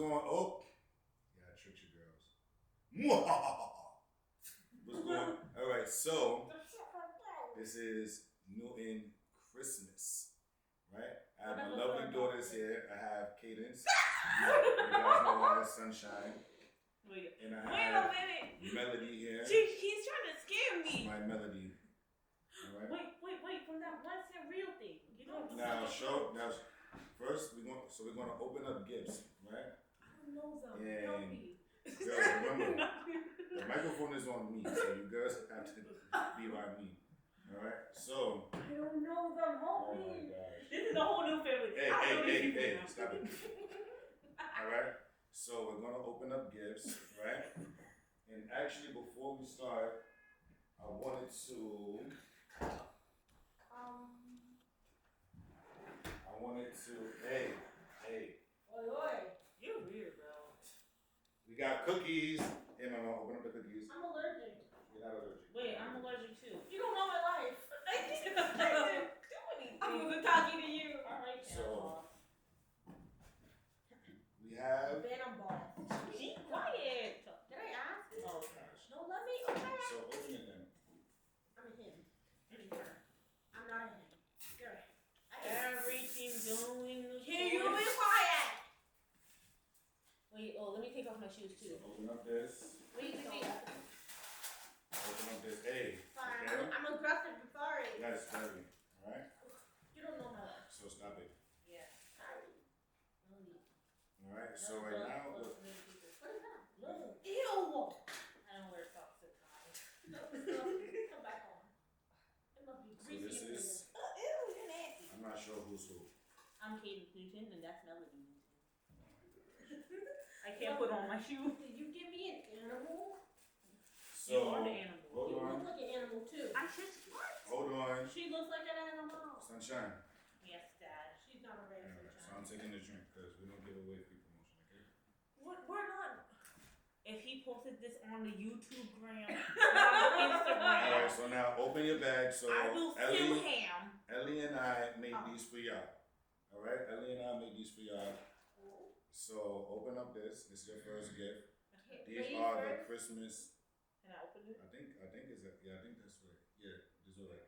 going on? Oh, yeah, I tricked you girls. What's going on? All right, so this is Newton Christmas, right? I have my lovely daughters here. I have Cadence. You guys know her, Sunshine. And I have a minute. Melody here. He's trying to scare me. My Melody. All right. Wait. From that one cent real thing. You know. Now, first we're gonna open up gifts, right? I don't know them. And Help me. girls, remember, the microphone is on me, so you girls have to be by me. All right. So. I don't know them. Help me. Oh my gosh. This is a whole new family. Hey! Stop it. All right. So we're gonna open up gifts, right? And actually, before we start, I wanted to. Hey. Oi. You're weird, bro. We got cookies. Hey, mama, open up the cookies. I'm allergic. You're not allergic. Wait, I'm allergic too. You don't know my life. I didn't do anything. I wasn't talking to you. All right, so we have. Venom ball. Be quiet. Did I ask? Oh, okay. No, let me. Okay. So open it then. I'm a him. I'm not a him. You're a him. Everything going. Can you be quiet? Wait, let me take off my shoes too. So open up this. Wait. Open up this. Hey. Fine. Okay? I'm aggressive. I'm sorry. That's heavy. All right. You don't know my life. So stop it. Yeah. Sorry. No need. All right. So right now, look. What is that? Look. Ew. I don't wear socks at times. Come back on. It must be So greasy. this is. Ew, you're nasty. I'm not sure who's who. I'm Cadence Newton, and that's Melody Newton. I can't put on my shoes. Did you give me an animal? So, you are the animal. Hold you on. look like an animal too. I should. What? Hold on. She looks like an animal. Sunshine. Yes, Dad. She's not a regular So sunshine. I'm taking the drink because we don't give away free promotion, okay? We're not. If he posted this on the YouTube gram, on Instagram. Alright, so now open your bag. So I will sue him. Ellie and I made these for y'all. Alright? Ellie and I made these for y'all. So open up this. This is your first gift. These are the Christmas. Can I open it? I think is that I think that's right. Yeah, this is right.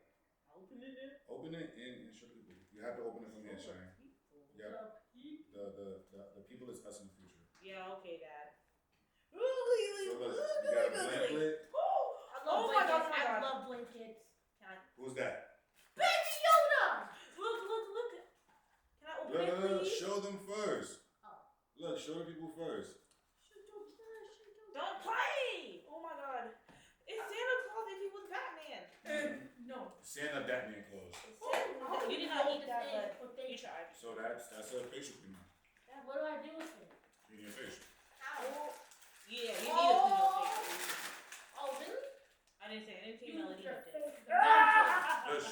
I open it in? Open it and show people. You have to open it from here, Shine. Yeah. The people is us in the future. Yeah, okay, Dad. So look, you got a blanket. I love blankets. Can I? Who's that? Baby Yoda! Look. Can I open it, please? Show them first. Oh. Look, show the people first. Don't play! Oh my god. It's Santa Claus if he was Batman. No. Santa Batman clothes. You did not eat that, but you tried. So that's a facial cream. What do I do with it? Clean your facial. How? Yeah, you need to clean your face. Oh, really? I didn't say anything. Melody did.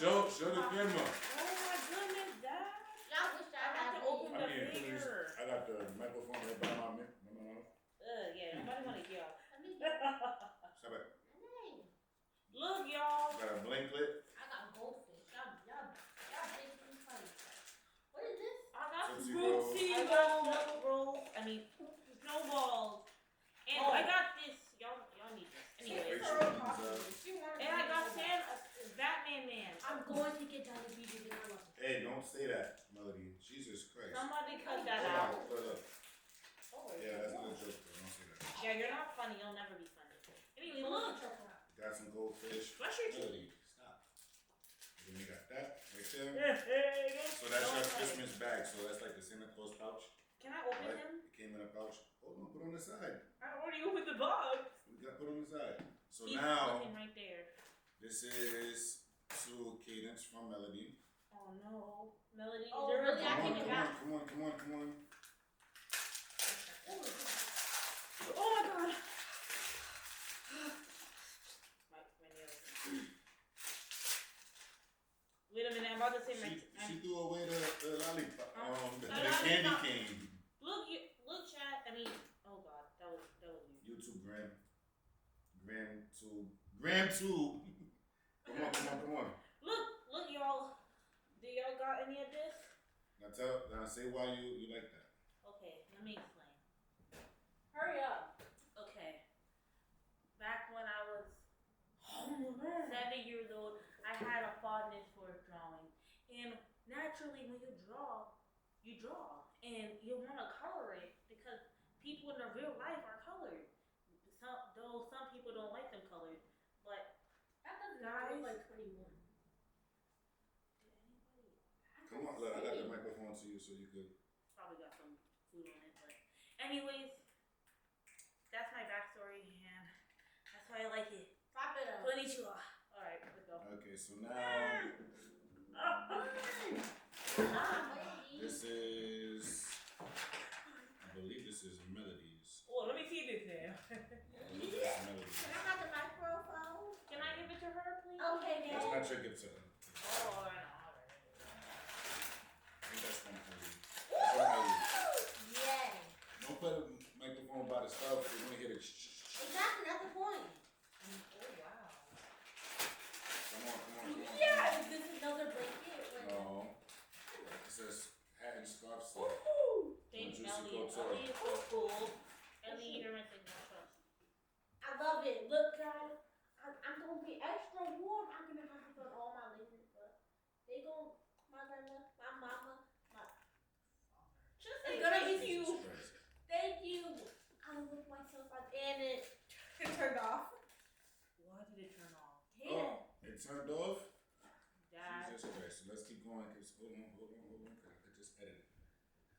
Show the camera. Oh my goodness, Dad. I wish I had to open the finger. I got the microphone right by my mouth. Yeah, nobody want to hear. Stop it. Look, y'all. Got a blanket. I got goldfish. Y'all basically funny. What is this? I got Tootsie rolls. I mean, snowballs. And I got this. Y'all need this. Anyway. And I got Batman Man. I'm going to get diabetes in my life. Hey, don't say that, Melody. Jesus Christ. Somebody cut that out. Yeah, that's not a joke. Don't say that. Yeah, you're not funny. You'll never be funny. Anyway, look. Got some goldfish. Brush your teeth. Melody, stop. And then you got that right there. So that's your Christmas bag. So that's like the Santa Claus pouch. Can I open him? It came in a pouch. Hold on, put on the side. I already opened the box. We got put on the side. So He's now, looking right there. this is to Cadence from Melody. Oh no, Melody. Come on. Oh my god. My nails. Wait a minute, I'm about to say She threw away the lollipop. The lollipop. candy cane. Look, chat. I mean, oh god, that was you. YouTube Gram tube. Come on. Look, y'all. Do y'all got any of this? Now say why you like that. Okay, let me explain. Hurry up. Okay. Back when I was 7 years old, I had a fondness for drawing. And naturally, when you draw. And you want to color it because people in their real life are colored. Some people don't like them colored. But that doesn't look like 21. Did anybody? Come on, look, I got the microphone to you so you could. Probably got some food on it, but anyways, that's my backstory, and that's why I like it. Pop it up. Konnichiwa. All right, let's go. Okay, so now this is, I believe this is Melodies. Oh, let me see this now. Melodies. Can I have the microphone? Can I give it to her, please? Okay, then. That's not your gift to her. Oh, all right. I think that's from Ellie. That's from Ellie. Yay. Don't put a microphone by the stuff. You're going to hear it. Exactly, that's the point. Oh, wow. Come on. Yeah, is this another blanket? No. It says hat and scarf set. Thanks, Ellie. Ellie is so cool. Ellie, you're my signal trust. I love it. Look, guys. I'm going to be extra warm. I'm going to have to put all my layers, but they go, my grandma, my mama, my father. It's going to be you. Thank you. I look myself up and it turned off. Why did it turn off? Oh, it turned off? Dad. Jesus Christ. So let's keep going. Cause hold on. Because I could just edit it.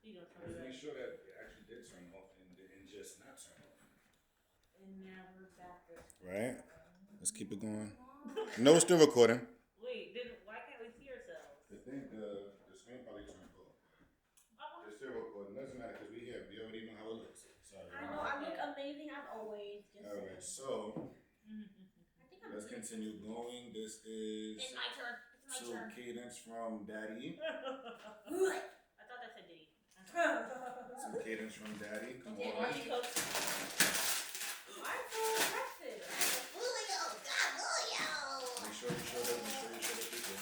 Let's make sure that it actually did turn off and didn't just not turn off. And now we're back. Right? Let's keep it going. No, it's still recording. Wait, why can't we see ourselves? The screen probably turned off. It's still recording. Doesn't matter because we already know how it looks. Sorry. I know, I look amazing as always. Alright, so let's continue going. This is it's my turn. Cadence from Daddy. I thought that said Diddy. Some cadence from Daddy. Come on. I'm so aggressive. Make sure you show the people.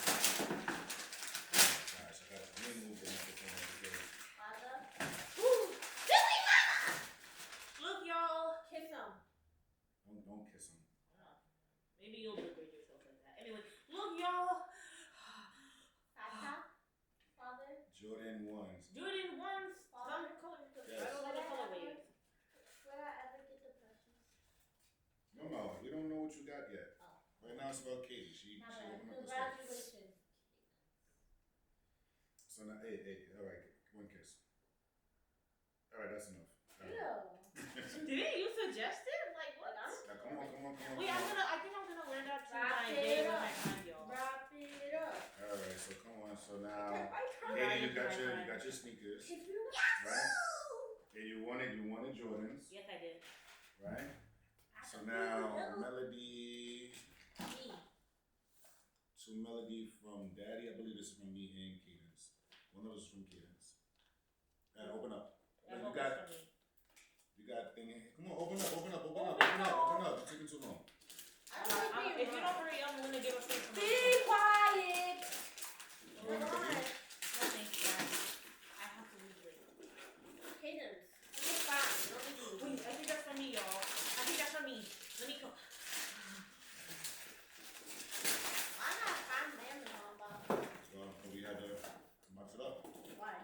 Gosh, I got to move the microphone because. Look, y'all. Kiss him. Don't kiss him. Maybe you'll degrade yourself like that. Anyway, look, y'all. Father. Jordan 1s. Jordan 1s. Some color. Yes. I don't know the colorways. Would I ever get the precious? No, you don't know what you got yet. Oh. Right now it's about Katie. She opened up the stuff. Congratulations. So now, hey, all right, one kiss. All right, that's enough. All right. Ew. Didn't you suggest it? Like what? Now, come on. Wait, I think I'm gonna learn that too. My day with my friend, y'all. Wrap it up. All right, so come on. So now, Katie, you got your sneakers, right? And you wanted Jordans, Yes, I did. right? So now, Melody. To Melody from Daddy. I believe this is from me and Cadence. One of us is from Cadence. Open up. You got thing in here. Come on, open up. You're taking too long. If you don't hurry, I'm gonna give a face from Be quiet. You want to No, thank you, guys. I have to leave later. Cadence. It's fine. Wait, I think that's for me, y'all. I think that's for me. Let me go. Why not find them on Bob? So we had to box it up. Why?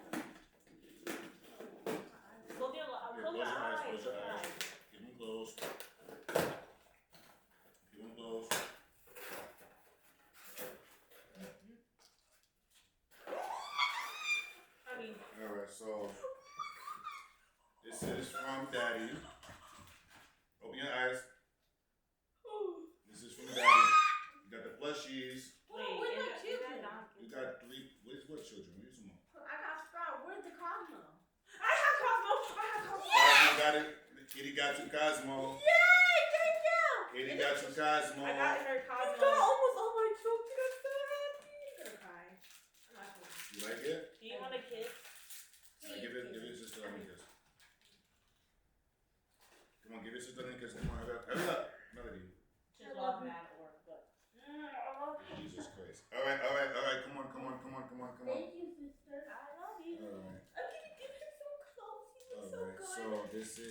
Close your eyes. Close your eyes. Keep them closed. Alright, so this is from Daddy. Open your eyes. This is from Daddy. You got the plushies. Wait, Where's my children? You got 3. What children? What is them? I got Sprout. Where's the Cosmo? I have Cosmo. Cosmo got it. Kitty got you Cosmo. Yay! Thank you. Kitty got you Cosmo. I got her You Cosmo. got almost all my children. I'm so happy. I'm gonna cry. I'm not gonna. You like it? Do you want a kiss? Give it just a kiss. Come on, give it just a kiss. Come on, hurry up. Melody. Just love that or but. Jesus Christ. Alright. Come on. Thank you, sister. I love you. Alright. I'm gonna get him so close. He looks so good. So this